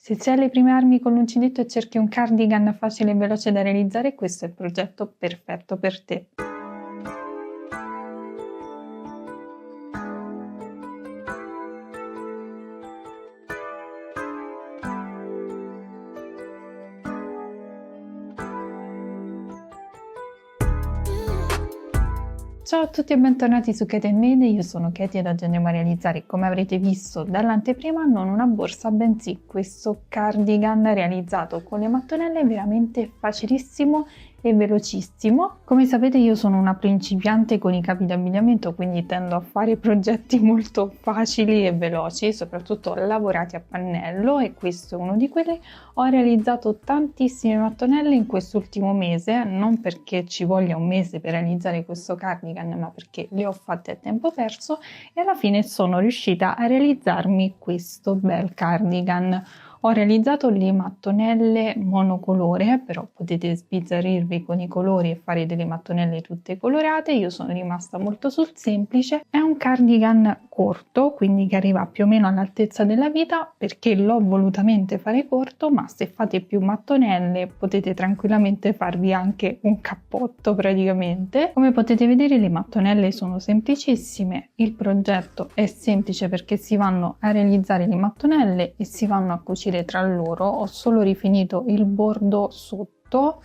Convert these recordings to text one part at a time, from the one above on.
Se sei alle prime armi con l'uncinetto e cerchi un cardigan facile e veloce da realizzare, questo è il progetto perfetto per te. Ciao a tutti e bentornati su Katie Made, io sono Katie ed oggi andiamo a realizzare, come avrete visto dall'anteprima, non una borsa bensì questo cardigan realizzato con le mattonelle, veramente facilissimo e velocissimo. Come sapete io sono una principiante con i capi d'abbigliamento, quindi tendo a fare progetti molto facili e veloci, soprattutto lavorati a pannello, e questo è uno di quelli. Ho realizzato tantissime mattonelle in quest'ultimo mese, non perché ci voglia un mese per realizzare questo cardigan, ma perché le ho fatte a tempo perso e alla fine sono riuscita a realizzarmi questo bel cardigan. Ho realizzato le mattonelle monocolore, però potete sbizzarrirvi con i colori e fare delle mattonelle tutte colorate. Io sono rimasta molto sul semplice. È un cardigan corto, quindi che arriva più o meno all'altezza della vita, perché l'ho volutamente fare corto, ma se fate più mattonelle potete tranquillamente farvi anche un cappotto praticamente. Come potete vedere le mattonelle sono semplicissime, il progetto è semplice perché si vanno a realizzare le mattonelle e si vanno a cucire tra loro. Ho solo rifinito il bordo sotto,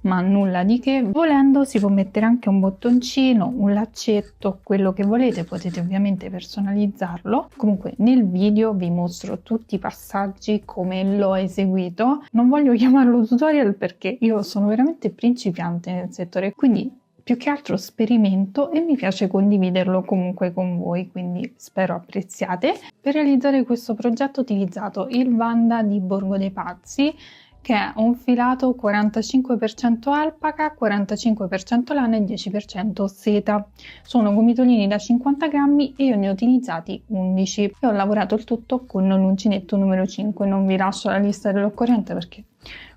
ma nulla di che. Volendo si può mettere anche un bottoncino, un laccetto, quello che volete, potete ovviamente personalizzarlo. Comunque nel video vi mostro tutti i passaggi come l'ho eseguito. Non voglio chiamarlo tutorial perché io sono veramente principiante nel settore, quindi più che altro sperimento e mi piace condividerlo comunque con voi, quindi spero apprezziate. Per realizzare questo progetto ho utilizzato il Vanda di Borgo dei Pazzi, che è un filato 45% alpaca, 45% lana e 10% seta. Sono gomitolini da 50 grammi e io ne ho utilizzati 11 e ho lavorato il tutto con l'uncinetto numero 5. Non vi lascio la lista dell'occorrente perché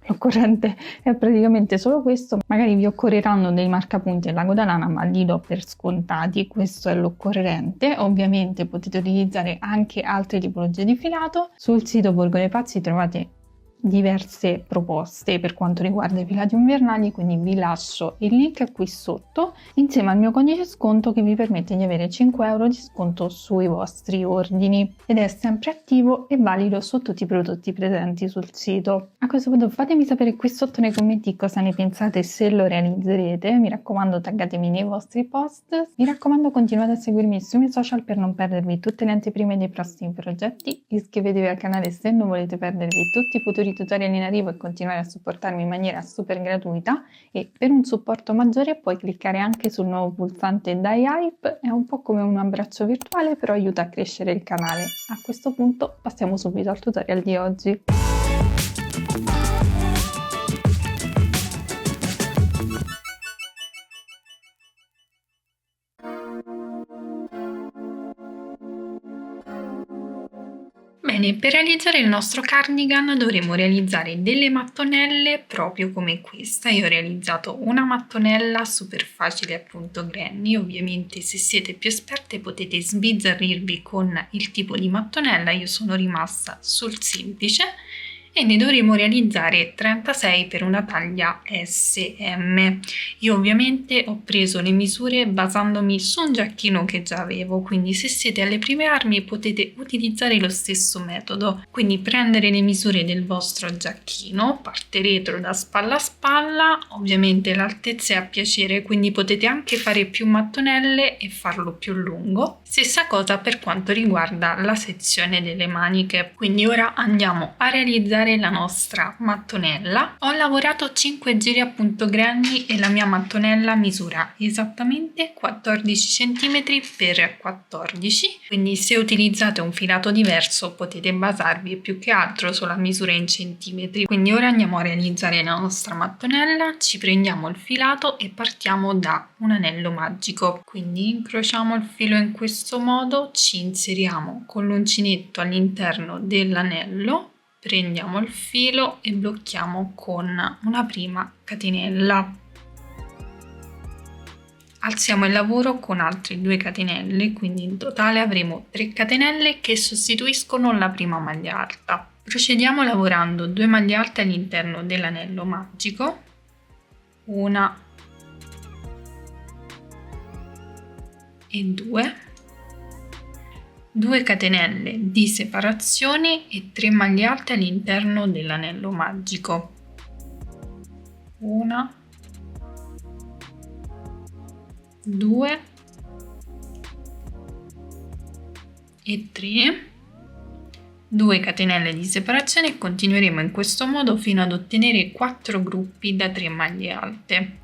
l'occorrente è praticamente solo questo. Magari vi occorreranno dei marcapunti e l'ago da lana, ma li do per scontati, questo è l'occorrente. Ovviamente potete utilizzare anche altre tipologie di filato. Sul sito Borgo dei Pazzi trovate diverse proposte per quanto riguarda i filati invernali, quindi vi lascio il link qui sotto insieme al mio codice sconto che vi permette di avere 5 euro di sconto sui vostri ordini ed è sempre attivo e valido su tutti i prodotti presenti sul sito. A questo punto fatemi sapere qui sotto nei commenti cosa ne pensate e se lo realizzerete. Mi raccomando, taggatemi nei vostri post. Mi raccomando, continuate a seguirmi sui miei social per non perdervi tutte le anteprime dei prossimi progetti. Iscrivetevi al canale se non volete perdervi tutti i futuri tutorial in arrivo e continuare a supportarmi in maniera super gratuita, e per un supporto maggiore puoi cliccare anche sul nuovo pulsante Dai Hype, è un po' come un abbraccio virtuale però aiuta a crescere il canale. A questo punto passiamo subito al tutorial di oggi. Bene, per realizzare il nostro cardigan dovremo realizzare delle mattonelle proprio come questa. Io ho realizzato una mattonella super facile, appunto granny. Ovviamente se siete più esperte potete sbizzarrirvi con il tipo di mattonella, io sono rimasta sul semplice e ne dovremo realizzare 36 per una taglia SM. Io ovviamente ho preso le misure basandomi su un giacchino che già avevo, quindi se siete alle prime armi potete utilizzare lo stesso metodo, quindi prendere le misure del vostro giacchino, parte retro da spalla a spalla, ovviamente l'altezza è a piacere, quindi potete anche fare più mattonelle e farlo più lungo. Stessa cosa per quanto riguarda la sezione delle maniche, quindi ora andiamo a realizzare la nostra mattonella. Ho lavorato 5 giri appunto granny e la mia mattonella misura esattamente 14 cm per 14, quindi se utilizzate un filato diverso potete basarvi più che altro sulla misura in centimetri. Quindi ora andiamo a realizzare la nostra mattonella, ci prendiamo il filato e partiamo da un anello magico, quindi incrociamo il filo in questo modo, ci inseriamo con l'uncinetto all'interno dell'anello, prendiamo il filo e blocchiamo con una prima catenella. Alziamo il lavoro con altre 2 catenelle, quindi in totale avremo 3 catenelle che sostituiscono la prima maglia alta. Procediamo lavorando 2 maglie alte all'interno dell'anello magico, 1 e 2 catenelle di separazione e 3 maglie alte all'interno dell'anello magico, 1, 2 e 3, 2 catenelle di separazione e continueremo in questo modo fino ad ottenere 4 gruppi da 3 maglie alte.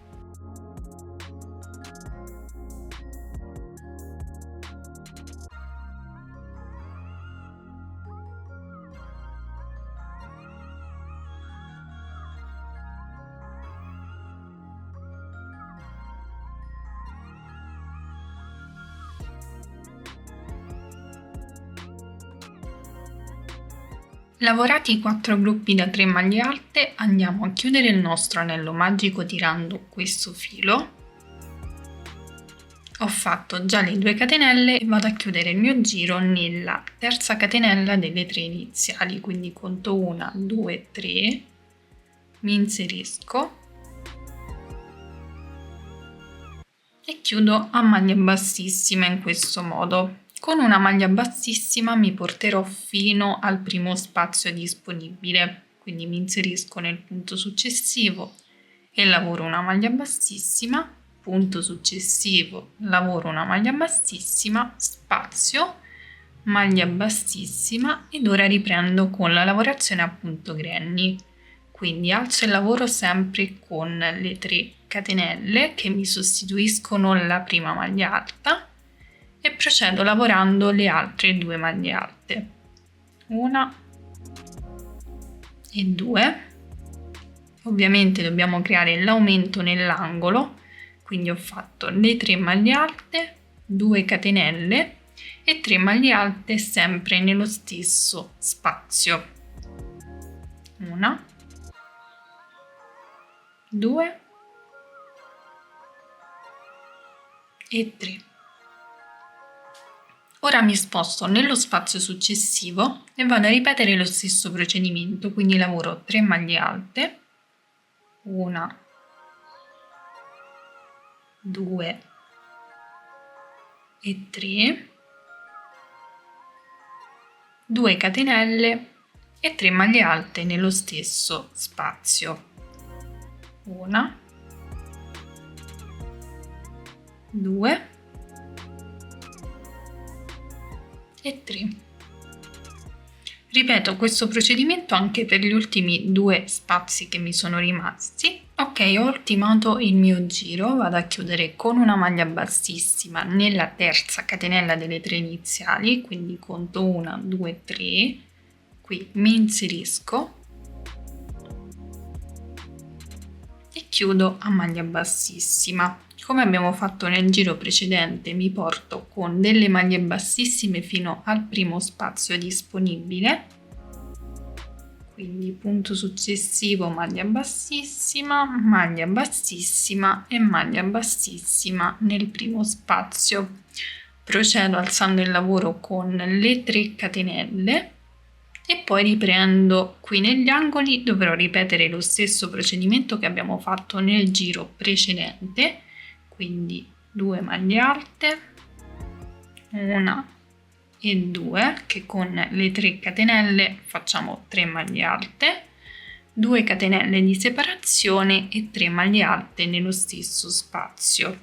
Lavorati i 4 gruppi da 3 maglie alte, andiamo a chiudere il nostro anello magico tirando questo filo. Ho fatto già le 2 catenelle e vado a chiudere il mio giro nella terza catenella delle 3 iniziali, quindi conto 1, 2, 3, mi inserisco e chiudo a maglia bassissima in questo modo. Con una maglia bassissima mi porterò fino al primo spazio disponibile, quindi mi inserisco nel punto successivo e lavoro una maglia bassissima, punto successivo, lavoro una maglia bassissima, spazio, maglia bassissima ed ora riprendo con la lavorazione a punto granny. Quindi alzo il lavoro sempre con le 3 catenelle che mi sostituiscono la prima maglia alta e procedo lavorando le altre 2 maglie alte, 1 e 2. Ovviamente dobbiamo creare l'aumento nell'angolo, quindi ho fatto le 3 maglie alte, 2 catenelle e 3 maglie alte sempre nello stesso spazio, 1, 2 e 3. Ora mi sposto nello spazio successivo e vado a ripetere lo stesso procedimento, quindi lavoro 3 maglie alte, 1, 2 e 3, 2 catenelle e 3 maglie alte nello stesso spazio, 1, 2 e 3. Ripeto questo procedimento anche per gli ultimi 2 spazi che mi sono rimasti. Ok, ho ultimato il mio giro, vado a chiudere con una maglia bassissima nella terza catenella delle 3 iniziali, quindi conto 1, 2, 3, qui mi inserisco e chiudo a maglia bassissima. Come abbiamo fatto nel giro precedente, mi porto con delle maglie bassissime fino al primo spazio disponibile, quindi punto successivo, maglia bassissima e maglia bassissima nel primo spazio. Procedo alzando il lavoro con le 3 catenelle e poi riprendo qui negli angoli. Dovrò ripetere lo stesso procedimento che abbiamo fatto nel giro precedente, quindi 2 maglie alte, 1 e 2, che con le 3 catenelle facciamo 3 maglie alte, 2 catenelle di separazione e 3 maglie alte nello stesso spazio,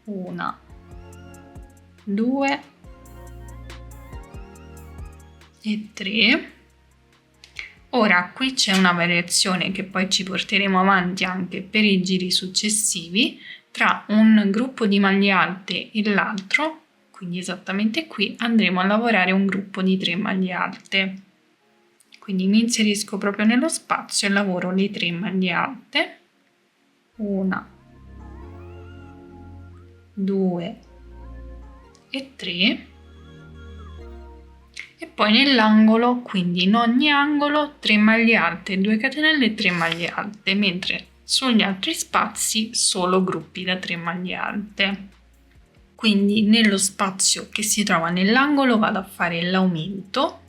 1, 2 e 3. Ora qui c'è una variazione che poi ci porteremo avanti anche per i giri successivi tra un gruppo di maglie alte e l'altro, quindi esattamente qui andremo a lavorare un gruppo di 3 maglie alte. Quindi mi inserisco proprio nello spazio e lavoro le 3 maglie alte, 1, 2 e 3, e poi nell'angolo, quindi in ogni angolo 3 maglie alte, 2 catenelle e 3 maglie alte, mentre sugli altri spazi solo gruppi da 3 maglie alte. Quindi nello spazio che si trova nell'angolo vado a fare l'aumento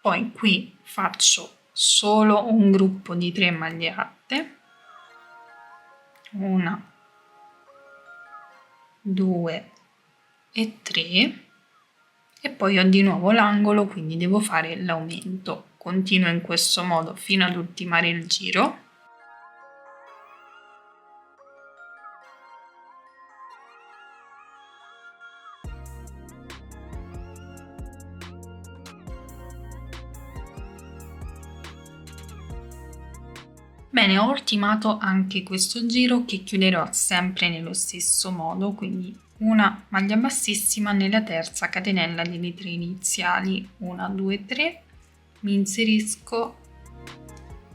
Poi qui faccio solo un gruppo di 3 maglie alte, 1, 2 e 3, e poi ho di nuovo l'angolo, quindi devo fare l'aumento. Continuo in questo modo fino ad ultimare il giro. Bene, ho ultimato anche questo giro che chiuderò sempre nello stesso modo, quindi una maglia bassissima nella terza catenella delle 3 iniziali, 1, 2, 3, mi inserisco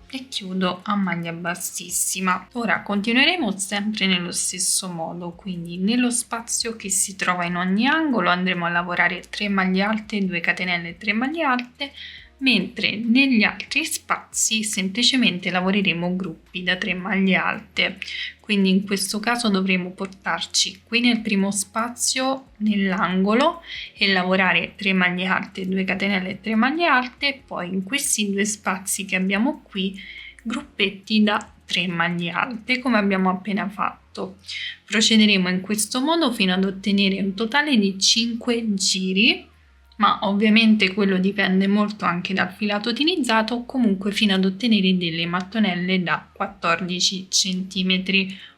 e chiudo a maglia bassissima. Ora continueremo sempre nello stesso modo, quindi nello spazio che si trova in ogni angolo andremo a lavorare 3 maglie alte, 2 catenelle e 3 maglie alte, mentre negli altri spazi semplicemente lavoreremo gruppi da 3 maglie alte. Quindi in questo caso dovremo portarci qui nel primo spazio nell'angolo e lavorare 3 maglie alte, 2 catenelle e 3 maglie alte, poi in questi 2 spazi che abbiamo qui gruppetti da 3 maglie alte come abbiamo appena fatto. Procederemo in questo modo fino ad ottenere un totale di 5 giri, ma ovviamente quello dipende molto anche dal filato utilizzato, comunque fino ad ottenere delle mattonelle da 14 cm.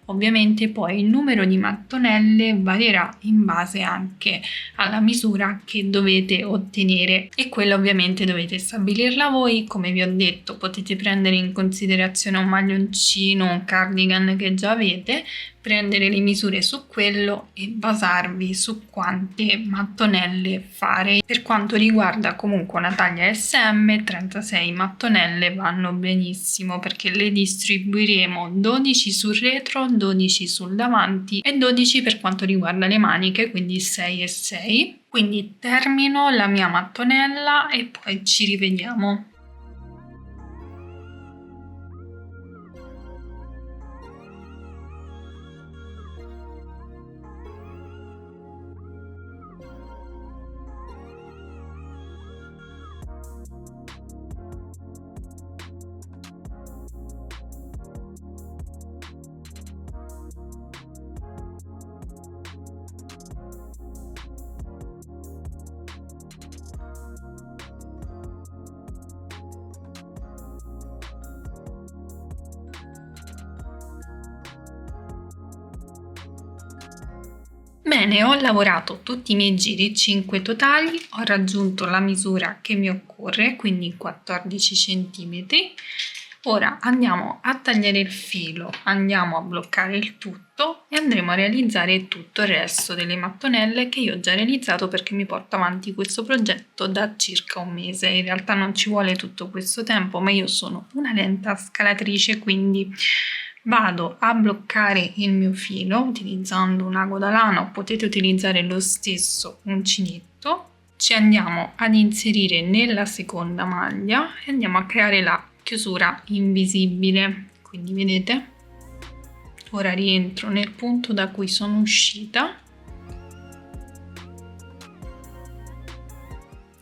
Ovviamente poi il numero di mattonelle varierà in base anche alla misura che dovete ottenere e quella ovviamente dovete stabilirla voi. Come vi ho detto, potete prendere in considerazione un maglioncino, un cardigan che già avete, prendere le misure su quello e basarvi su quante mattonelle fare. Per quanto riguarda comunque una taglia SM, 36 mattonelle vanno benissimo perché le distribuiremo 12 sul retro, 12 sul davanti e 12 per quanto riguarda le maniche, quindi 6 e 6. Quindi termino la mia mattonella e poi ci rivediamo. Bene, ho lavorato tutti i miei giri, 5 totali, ho raggiunto la misura che mi occorre, quindi 14 cm. Ora andiamo a tagliare il filo, andiamo a bloccare il tutto e andremo a realizzare tutto il resto delle mattonelle che io ho già realizzato perché mi porto avanti questo progetto da circa un mese. In realtà non ci vuole tutto questo tempo, ma io sono una lenta scalatrice, quindi vado a bloccare il mio filo utilizzando un ago da lana, potete utilizzare lo stesso uncinetto. Ci andiamo ad inserire nella seconda maglia e andiamo a creare la chiusura invisibile. Quindi vedete, ora rientro nel punto da cui sono uscita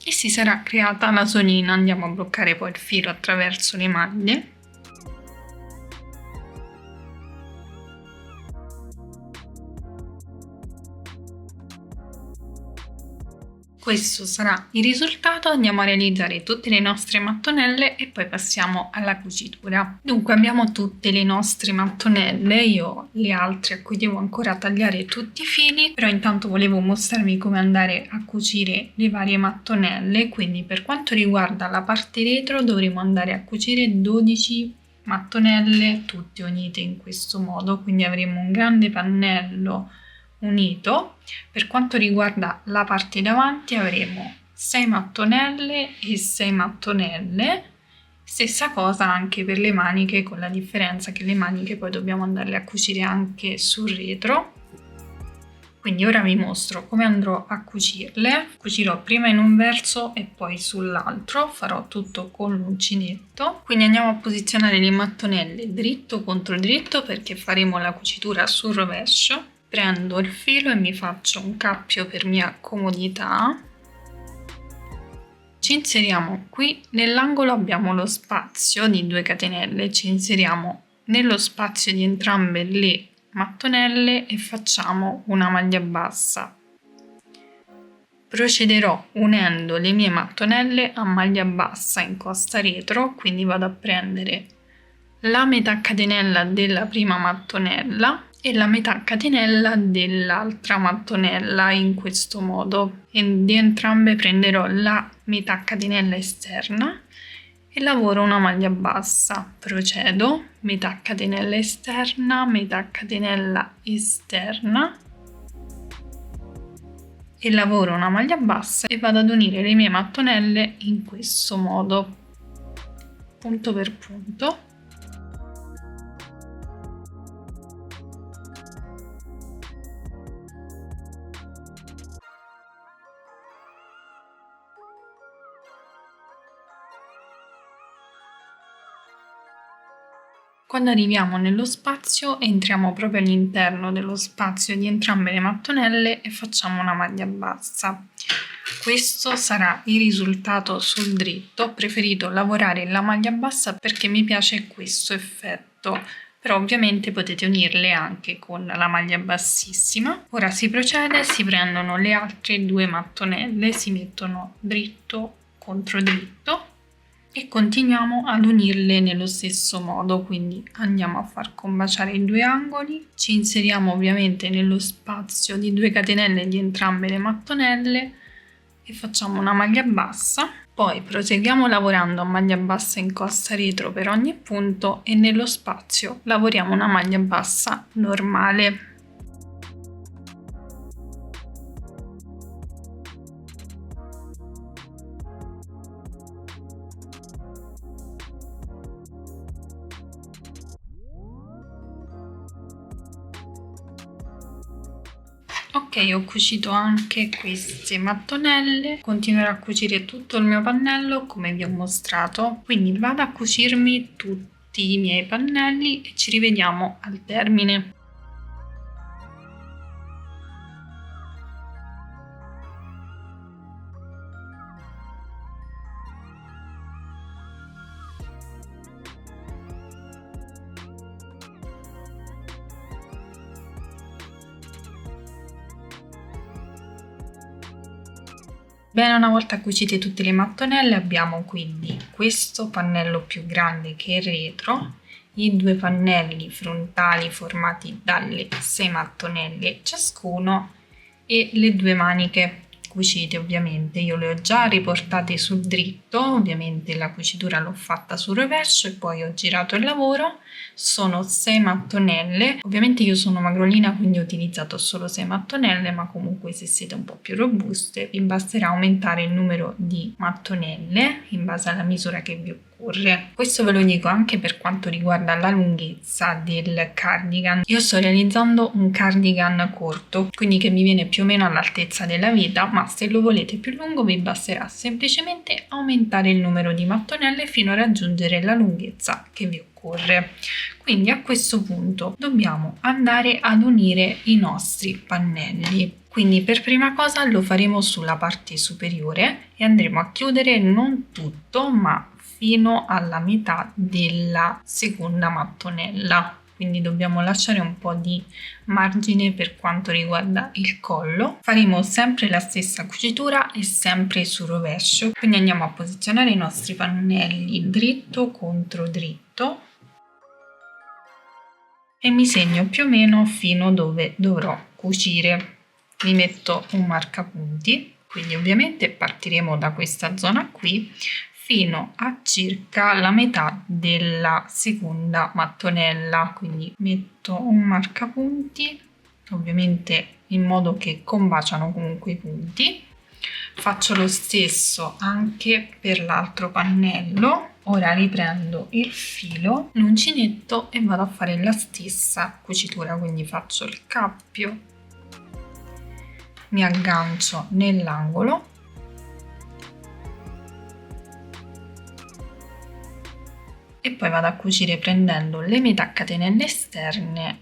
e si sarà creata la solina. Andiamo a bloccare poi il filo attraverso le maglie. Questo sarà il risultato, andiamo a realizzare tutte le nostre mattonelle e poi passiamo alla cucitura. Dunque abbiamo tutte le nostre mattonelle, io ho le altre a cui devo ancora tagliare tutti i fili, però intanto volevo mostrarvi come andare a cucire le varie mattonelle. Quindi per quanto riguarda la parte retro dovremo andare a cucire 12 mattonelle tutte unite in questo modo, quindi avremo un grande pannello unito. Per quanto riguarda la parte davanti avremo 6 mattonelle e 6 mattonelle, stessa cosa anche per le maniche, con la differenza che le maniche poi dobbiamo andarle a cucire anche sul retro. Quindi ora vi mostro come andrò a cucirle. Cucirò prima in un verso e poi sull'altro, farò tutto con l'uncinetto. Quindi andiamo a posizionare le mattonelle dritto contro dritto perché faremo la cucitura sul rovescio. Prendo il filo e mi faccio un cappio per mia comodità, Ci inseriamo qui, nell'angolo abbiamo lo spazio di 2 catenelle, ci inseriamo nello spazio di entrambe le mattonelle e facciamo una maglia bassa. Procederò unendo le mie mattonelle a maglia bassa in costa retro, quindi vado a prendere la metà catenella della prima mattonella e la metà catenella dell'altra mattonella in questo modo, e di entrambe prenderò la metà catenella esterna e lavoro una maglia bassa. Procedo metà catenella esterna, metà catenella esterna e lavoro una maglia bassa e vado ad unire le mie mattonelle in questo modo, punto per punto. Quando arriviamo nello spazio entriamo proprio all'interno dello spazio di entrambe le mattonelle e facciamo una maglia bassa. Questo sarà il risultato sul dritto. Ho preferito lavorare la maglia bassa perché mi piace questo effetto, però ovviamente potete unirle anche con la maglia bassissima. Ora si procede, si prendono le altre 2 mattonelle, si mettono dritto contro dritto e continuiamo ad unirle nello stesso modo, quindi andiamo a far combaciare i 2 angoli, ci inseriamo ovviamente nello spazio di 2 catenelle di entrambe le mattonelle e facciamo una maglia bassa, poi proseguiamo lavorando a maglia bassa in costa retro per ogni punto e nello spazio lavoriamo una maglia bassa normale. Ok, ho cucito anche queste mattonelle, continuerò a cucire tutto il mio pannello come vi ho mostrato, quindi vado a cucirmi tutti i miei pannelli e ci rivediamo al termine. Bene, una volta cucite tutte le mattonelle abbiamo quindi questo pannello più grande che è retro, i 2 pannelli frontali formati dalle 6 mattonelle ciascuno e le 2 maniche cucite. Ovviamente io le ho già riportate sul dritto, ovviamente la cucitura l'ho fatta sul rovescio e poi ho girato il lavoro. Sono 6 mattonelle, ovviamente io sono magrolina quindi ho utilizzato solo 6 mattonelle, ma comunque se siete un po' più robuste vi basterà aumentare il numero di mattonelle in base alla misura che vi occorre. Questo ve lo dico anche per quanto riguarda la lunghezza del cardigan. Io sto realizzando un cardigan corto, quindi che mi viene più o meno all'altezza della vita, ma se lo volete più lungo vi basterà semplicemente aumentare il numero di mattonelle fino a raggiungere la lunghezza che vi occorre. Quindi a questo punto dobbiamo andare ad unire i nostri pannelli. Quindi per prima cosa lo faremo sulla parte superiore e andremo a chiudere non tutto ma fino alla metà della seconda mattonella. Quindi dobbiamo lasciare un po' di margine per quanto riguarda il collo. Faremo sempre la stessa cucitura e sempre sul rovescio. Quindi andiamo a posizionare i nostri pannelli dritto contro dritto e mi segno più o meno fino dove dovrò cucire. Vi metto un marcapunti, quindi ovviamente partiremo da questa zona qui fino a circa la metà della seconda mattonella, quindi metto un marcapunti ovviamente in modo che combaciano comunque i punti. Faccio lo stesso anche per l'altro pannello. Ora riprendo il filo, l'uncinetto e vado a fare la stessa cucitura, quindi faccio il cappio, mi aggancio nell'angolo e poi vado a cucire prendendo le metà catenelle esterne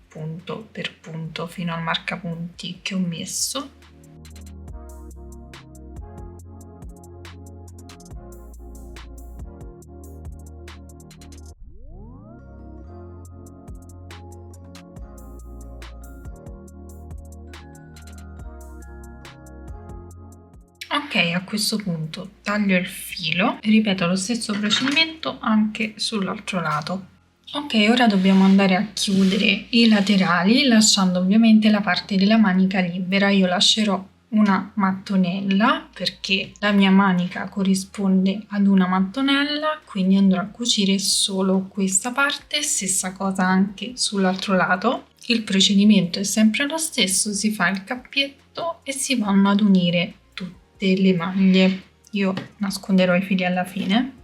punto per punto fino al marcapunti che ho messo. Ok, a questo punto taglio il filo e ripeto lo stesso procedimento anche sull'altro lato. Ok, ora dobbiamo andare a chiudere i laterali lasciando ovviamente la parte della manica libera. Io lascerò una mattonella perché la mia manica corrisponde ad una mattonella, quindi andrò a cucire solo questa parte. Stessa cosa anche sull'altro lato. Il procedimento è sempre lo stesso, si fa il cappietto e si vanno ad unire tutte le maglie. Io nasconderò i fili alla fine.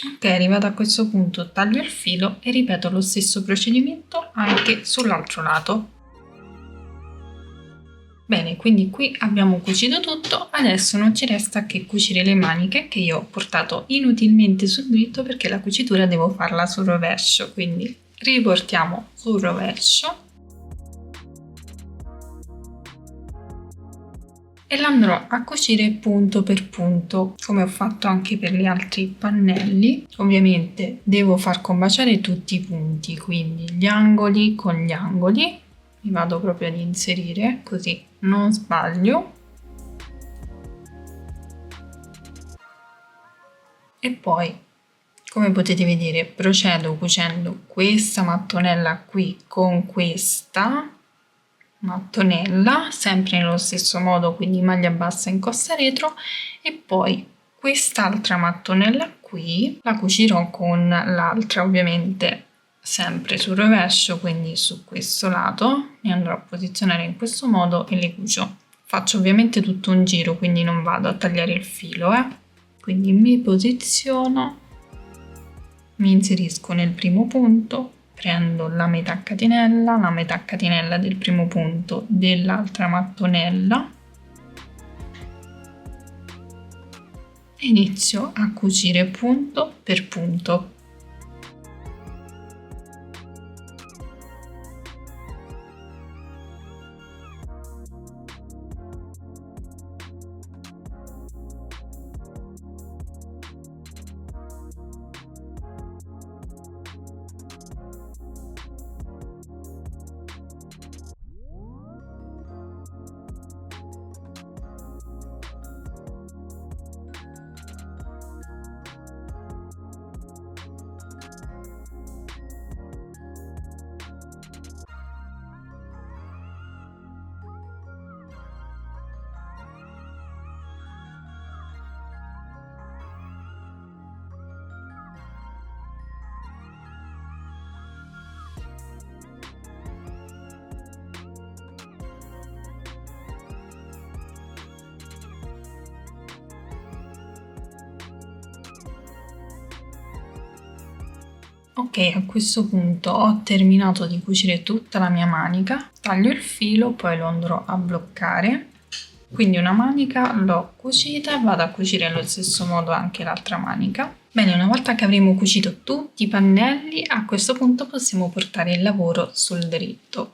Ok, arrivato a questo punto taglio il filo e ripeto lo stesso procedimento anche sull'altro lato. Bene, quindi qui abbiamo cucito tutto, adesso non ci resta che cucire le maniche che io ho portato inutilmente sul dritto perché la cucitura devo farla sul rovescio, quindi riportiamo sul rovescio e l'andrò a cucire punto per punto come ho fatto anche per gli altri pannelli. Ovviamente devo far combaciare tutti i punti, quindi gli angoli con gli angoli mi vado proprio ad inserire così non sbaglio e poi come potete vedere procedo cucendo questa mattonella qui con questa mattonella sempre nello stesso modo, quindi maglia bassa in costa retro, e poi quest'altra mattonella qui la cucirò con l'altra ovviamente sempre sul rovescio, quindi su questo lato mi andrò a posizionare in questo modo e le cucio. Faccio ovviamente tutto un giro, quindi non vado a tagliare il filo, quindi mi posiziono, mi inserisco nel primo punto, prendo la metà catenella del primo punto dell'altra mattonella e inizio a cucire punto per punto. Ok, a questo punto ho terminato di cucire tutta la mia manica, taglio il filo, poi lo andrò a bloccare, quindi una manica l'ho cucita e vado a cucire allo stesso modo anche l'altra manica. Bene, una volta che avremo cucito tutti i pannelli, a questo punto possiamo portare il lavoro sul dritto.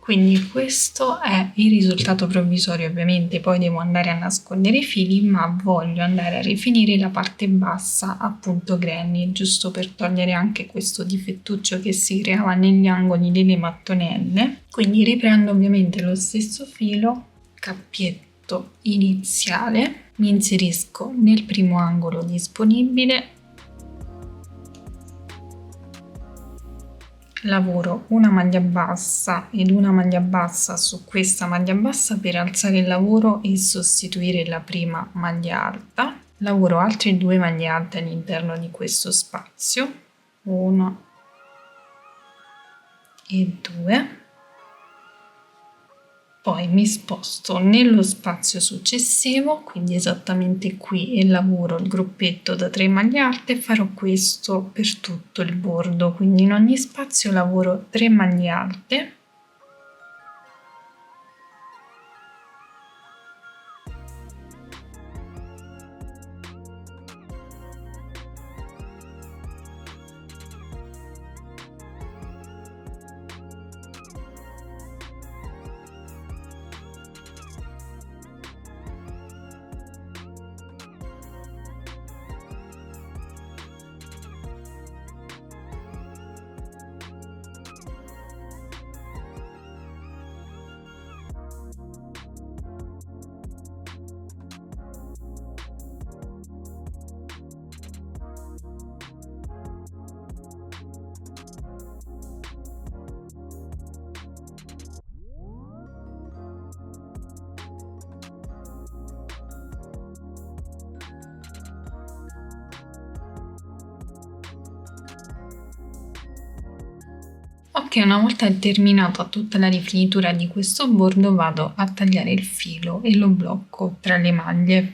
Quindi questo è il risultato provvisorio, ovviamente poi devo andare a nascondere i fili, ma voglio andare a rifinire la parte bassa a punto granny, giusto per togliere anche questo difettuccio che si creava negli angoli delle mattonelle. Quindi riprendo ovviamente lo stesso filo, cappietto iniziale, mi inserisco nel primo angolo disponibile, lavoro una maglia bassa ed una maglia bassa su questa maglia bassa per alzare il lavoro e sostituire la prima maglia alta. Lavoro altre 2 maglie alte all'interno di questo spazio, 1 e 2. Poi mi sposto nello spazio successivo, quindi esattamente qui, e lavoro il gruppetto da 3 maglie alte. Farò questo per tutto il bordo, quindi in ogni spazio lavoro 3 maglie alte. Ok, una volta terminata tutta la rifinitura di questo bordo vado a tagliare il filo e lo blocco tra le maglie.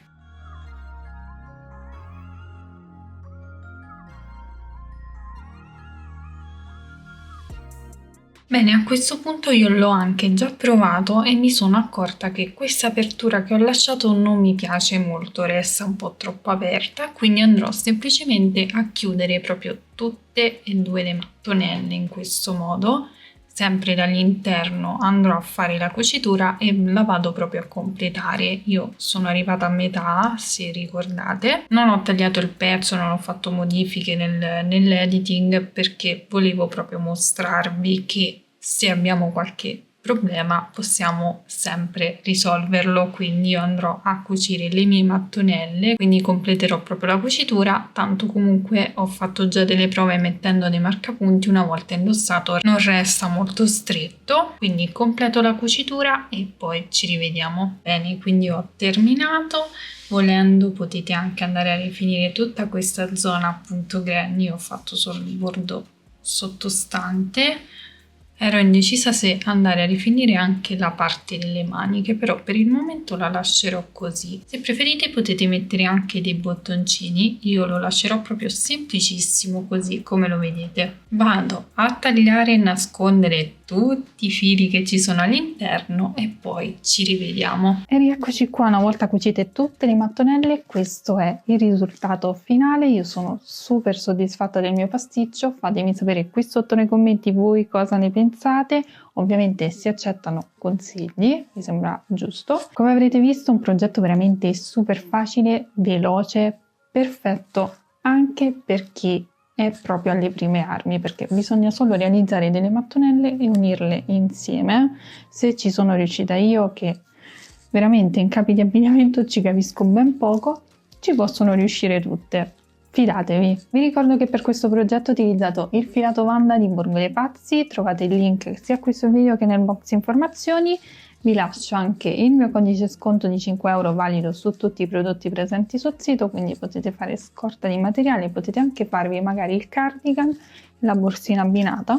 Bene, a questo punto io l'ho anche già provato e mi sono accorta che questa apertura che ho lasciato non mi piace molto, resta un po' troppo aperta, quindi andrò semplicemente a chiudere proprio tutte e due le mattonelle in questo modo. Sempre dall'interno andrò a fare la cucitura e la vado proprio a completare. Io sono arrivata a metà, se ricordate. Non ho tagliato il pezzo, non ho fatto modifiche nell'editing perché volevo proprio mostrarvi che se abbiamo qualche problema possiamo sempre risolverlo, quindi io andrò a cucire le mie mattonelle, quindi completerò proprio la cucitura. Tanto comunque ho fatto già delle prove mettendo dei marcapunti, una volta indossato non resta molto stretto, quindi completo la cucitura e poi ci rivediamo. Bene, quindi ho terminato. Volendo potete anche andare a rifinire tutta questa zona appunto granny, ho fatto solo il bordo sottostante. Ero indecisa se andare a rifinire anche la parte delle maniche, però per il momento la lascerò così. Se preferite potete mettere anche dei bottoncini, io lo lascerò proprio semplicissimo così come lo vedete. Vado a tagliare e nascondere tutti i fili che ci sono all'interno e poi ci rivediamo. E rieccoci qua, una volta cucite tutte le mattonelle, questo è il risultato finale. Io sono super soddisfatta del mio pasticcio, fatemi sapere qui sotto nei commenti voi cosa ne pensate. Ovviamente si accettano consigli, mi sembra giusto. Come avrete visto, un progetto veramente super facile, veloce, perfetto anche per chi è proprio alle prime armi, perché bisogna solo realizzare delle mattonelle e unirle insieme. Se ci sono riuscita io, che veramente in capi di abbigliamento ci capisco ben poco, ci possono riuscire tutte. Fidatevi! Vi ricordo che per questo progetto ho utilizzato il filato Wanda di Borgo dei Pazzi, trovate il link sia qui sul video che nel box informazioni. Vi lascio anche il mio codice sconto di 5 euro valido su tutti i prodotti presenti sul sito, quindi potete fare scorta di materiale, potete anche farvi magari il cardigan, la borsina abbinata.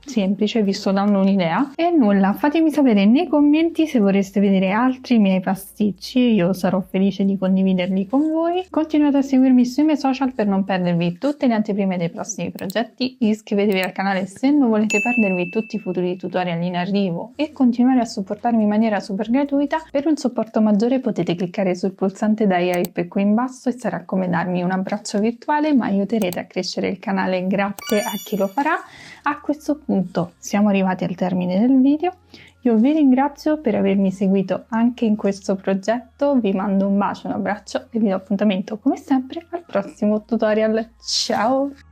Semplice, vi sto dando un'idea. E nulla, fatemi sapere nei commenti se vorreste vedere altri miei pasticci, io sarò felice di condividerli con voi. Continuate a seguirmi sui miei social per non perdervi tutte le anteprime dei prossimi progetti, iscrivetevi al canale se non volete perdervi tutti i futuri tutorial in arrivo e continuare a supportarmi in maniera super gratuita. Per un supporto maggiore potete cliccare sul pulsante da hype qui in basso e sarà come darmi un abbraccio virtuale, ma aiuterete a crescere il canale grazie a chi lo farà. A questo punto siamo arrivati al termine del video, io vi ringrazio per avermi seguito anche in questo progetto, vi mando un bacio, un abbraccio e vi do appuntamento come sempre al prossimo tutorial. Ciao!